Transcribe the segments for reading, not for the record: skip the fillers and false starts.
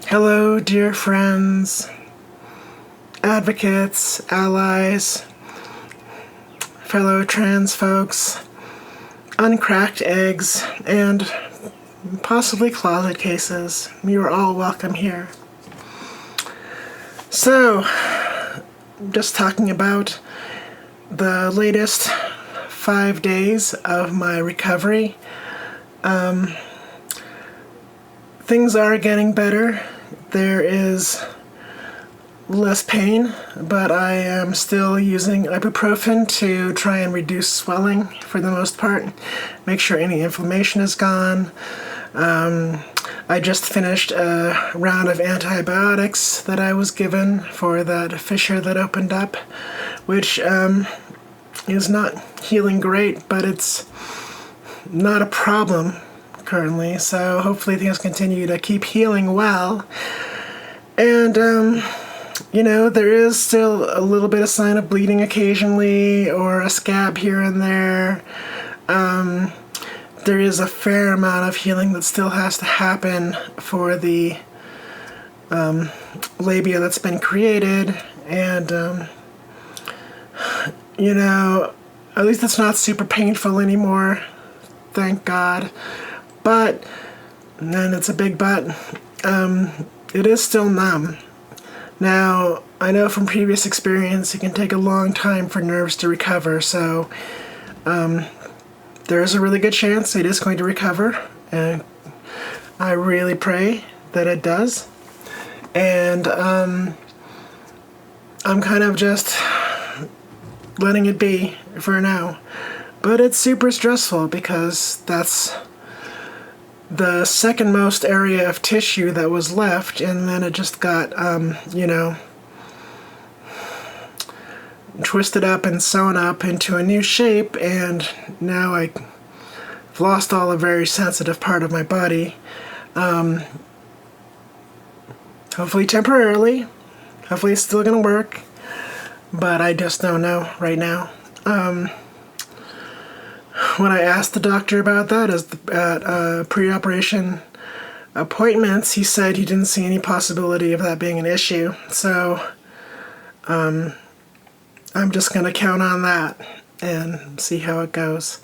Hello, dear friends, advocates, allies, fellow trans folks, uncracked eggs, and possibly closet cases. You are all welcome here. So, just talking about the latest 5 days of my recovery. Things are getting better. There is less pain, but I am still using ibuprofen to try and reduce swelling for the most part, make sure any inflammation is gone. I just finished a round of antibiotics that I was given for that fissure that opened up, which is not healing great, but it's not a problem currently, so hopefully things continue to keep healing well. And there is still a little bit of sign of bleeding occasionally, or a scab here and there. There is a fair amount of healing that still has to happen for the labia that's been created, and at least it's not super painful anymore, thank God. But, and it's a big but, it is still numb. Now, I know from previous experience it can take a long time for nerves to recover, so there is a really good chance it is going to recover, and I really pray that it does. And I'm kind of just letting it be for now. But it's super stressful because that's the second most area of tissue that was left, and then it just got, twisted up and sewn up into a new shape, and now I've lost all a very sensitive part of my body. Hopefully temporarily. Hopefully it's still gonna work, but I just don't know right now. When I asked the doctor about that at pre-operation appointments, he said he didn't see any possibility of that being an issue. So I'm just going to count on that and see how it goes.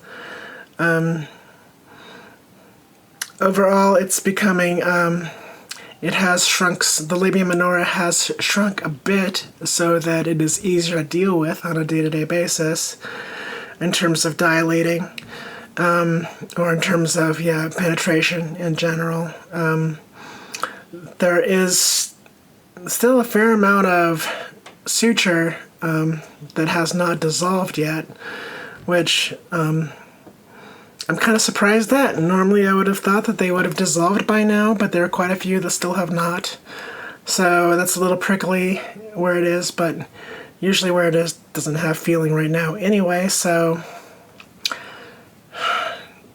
Overall, it's becoming, it has shrunk, the labia minora has shrunk a bit so that it is easier to deal with on a day-to-day basis in terms of dilating, or in terms of, penetration in general. There is still a fair amount of suture that has not dissolved yet, which I'm kind of surprised at. Normally I would have thought that they would have dissolved by now, but there are quite a few that still have not. So that's a little prickly where it is, but usually where it is doesn't have feeling right now anyway, so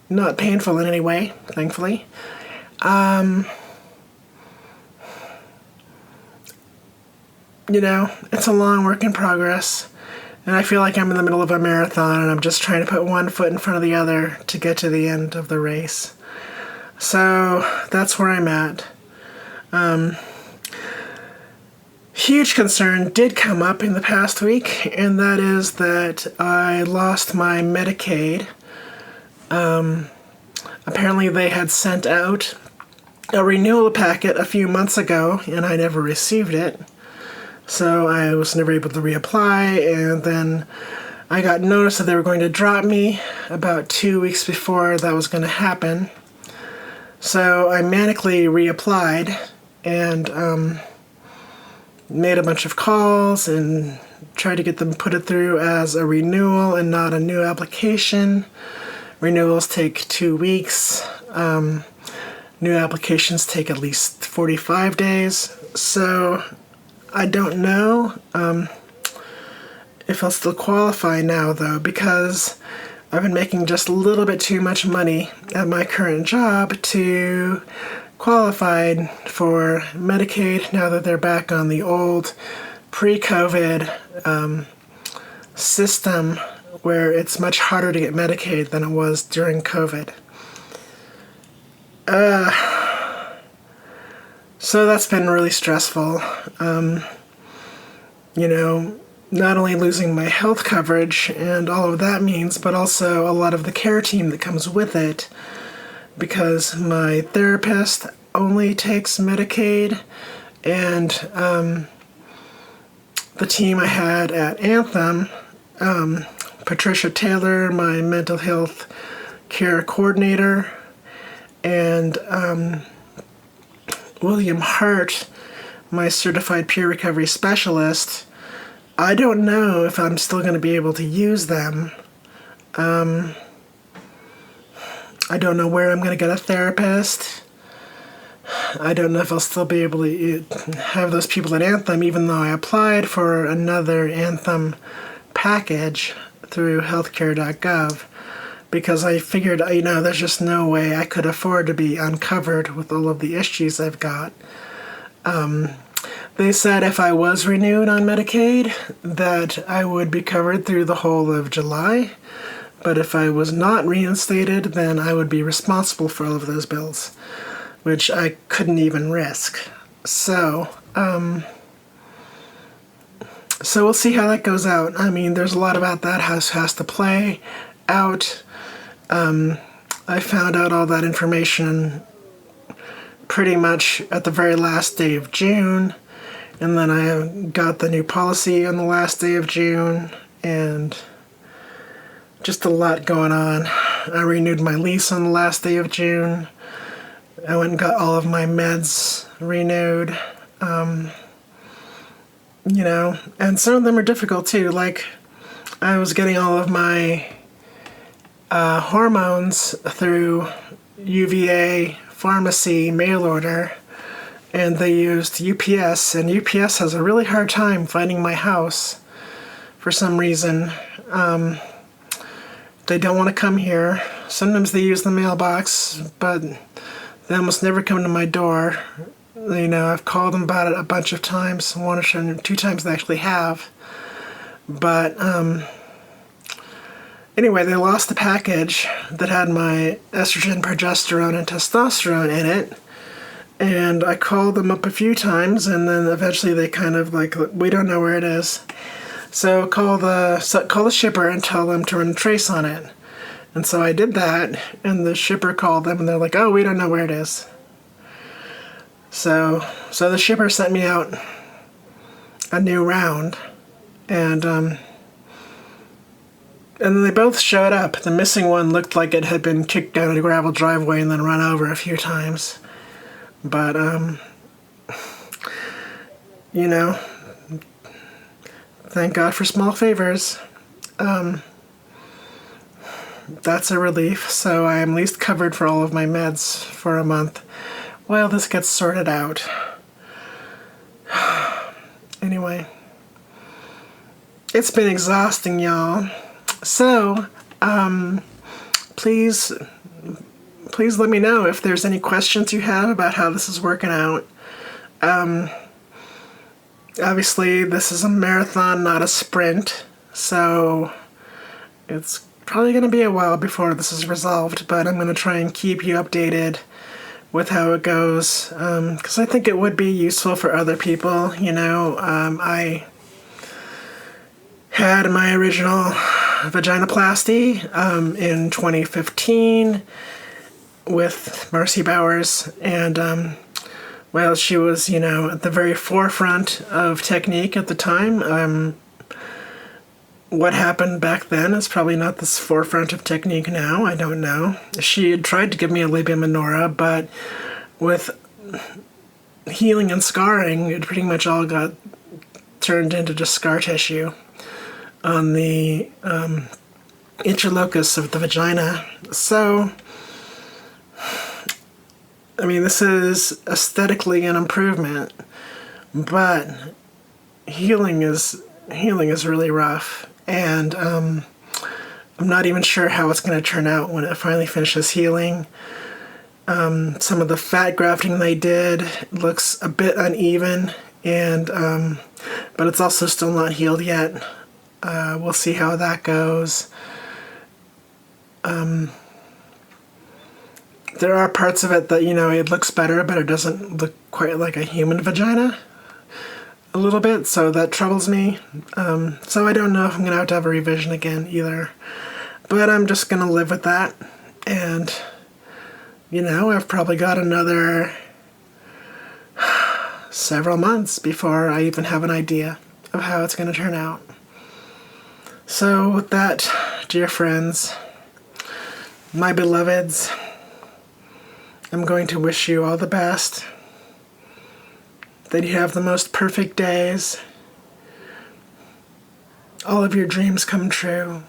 not painful in any way, thankfully. It's a long work in progress, and I feel like I'm in the middle of a marathon and I'm just trying to put one foot in front of the other to get to the end of the race. So that's where I'm at. Huge concern did come up in the past week, and that is that I lost my Medicaid. Apparently they had sent out a renewal packet a few months ago, and I never received it. So I was never able to reapply, and then I got notice that they were going to drop me about 2 weeks before that was going to happen. So I manically reapplied, and made a bunch of calls and tried to get them put it through as a renewal and not a new application. Renewals take 2 weeks. New applications take at least 45 days. So I don't know if I'll still qualify now, though, because I've been making just a little bit too much money at my current job to qualified for Medicaid now that they're back on the old pre-COVID system where it's much harder to get Medicaid than it was during COVID. So that's been really stressful. Not only losing my health coverage and all of that means, but also a lot of the care team that comes with it, because my therapist only takes Medicaid, and the team I had at Anthem, Patricia Taylor, my mental health care coordinator, and William Hart, my certified peer recovery specialist. I don't know if I'm still going to be able to use them. I don't know where I'm going to get a therapist. I don't know if I'll still be able to have those people at Anthem, even though I applied for another Anthem package through healthcare.gov, because I figured, there's just no way I could afford to be uncovered with all of the issues I've got. They said if I was renewed on Medicaid, that I would be covered through the whole of July, but if I was not reinstated, then I would be responsible for all of those bills, which I couldn't even risk. So we'll see how that goes out. I mean, there's a lot about that has to play out. I found out all that information pretty much at the very last day of June, and then I got the new policy on the last day of June, and just a lot going on. I renewed my lease on the last day of June. I went and got all of my meds renewed. And some of them are difficult too. Like, I was getting all of my hormones through UVA pharmacy mail order, and they used UPS, and UPS has a really hard time finding my house for some reason. They don't want to come here. Sometimes they use the mailbox, but they almost never come to my door. I've called them about it a bunch of times. One or two times they actually have. But anyway, they lost the package that had my estrogen, progesterone, and testosterone in it. And I called them up a few times, and then eventually they kind of we don't know where it is. So call the shipper and tell them to run a trace on it. And so I did that, and the shipper called them, and they're like, "Oh, we don't know where it is." So the shipper sent me out a new round, and then they both showed up. The missing one looked like it had been kicked down a gravel driveway and then run over a few times. But, thank God for small favors. That's a relief, so I am at least covered for all of my meds for a month while this gets sorted out. Anyway, it's been exhausting, y'all. So, please let me know if there's any questions you have about how this is working out. Obviously, this is a marathon, not a sprint, so it's probably going to be a while before this is resolved, but I'm going to try and keep you updated with how it goes, because I think it would be useful for other people. I had my original vaginoplasty in 2015 with Marcy Bowers, and she was, at the very forefront of technique at the time. What happened back then is probably not this forefront of technique now. I don't know. She had tried to give me a labia minora, but with healing and scarring, it pretty much all got turned into just scar tissue on the interlocus of the vagina. So, I mean, this is aesthetically an improvement, but healing is really rough, and I'm not even sure how it's going to turn out when it finally finishes healing. Some of the fat grafting they did looks a bit uneven, and but it's also still not healed yet. We'll see how that goes. There are parts of it that, it looks better, but it doesn't look quite like a human vagina a little bit, so that troubles me. So I don't know if I'm going to have a revision again either. But I'm just going to live with that. And, I've probably got another several months before I even have an idea of how it's going to turn out. So with that, dear friends, my beloveds, I'm going to wish you all the best, that you have the most perfect days, all of your dreams come true,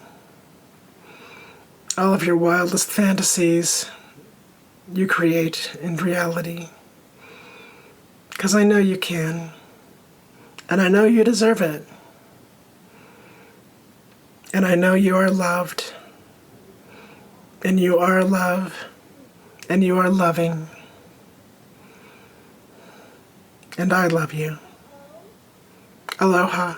all of your wildest fantasies you create in reality. Because I know you can, and I know you deserve it, and I know you are loved, and you are love, and you are loving. And I love you. Aloha.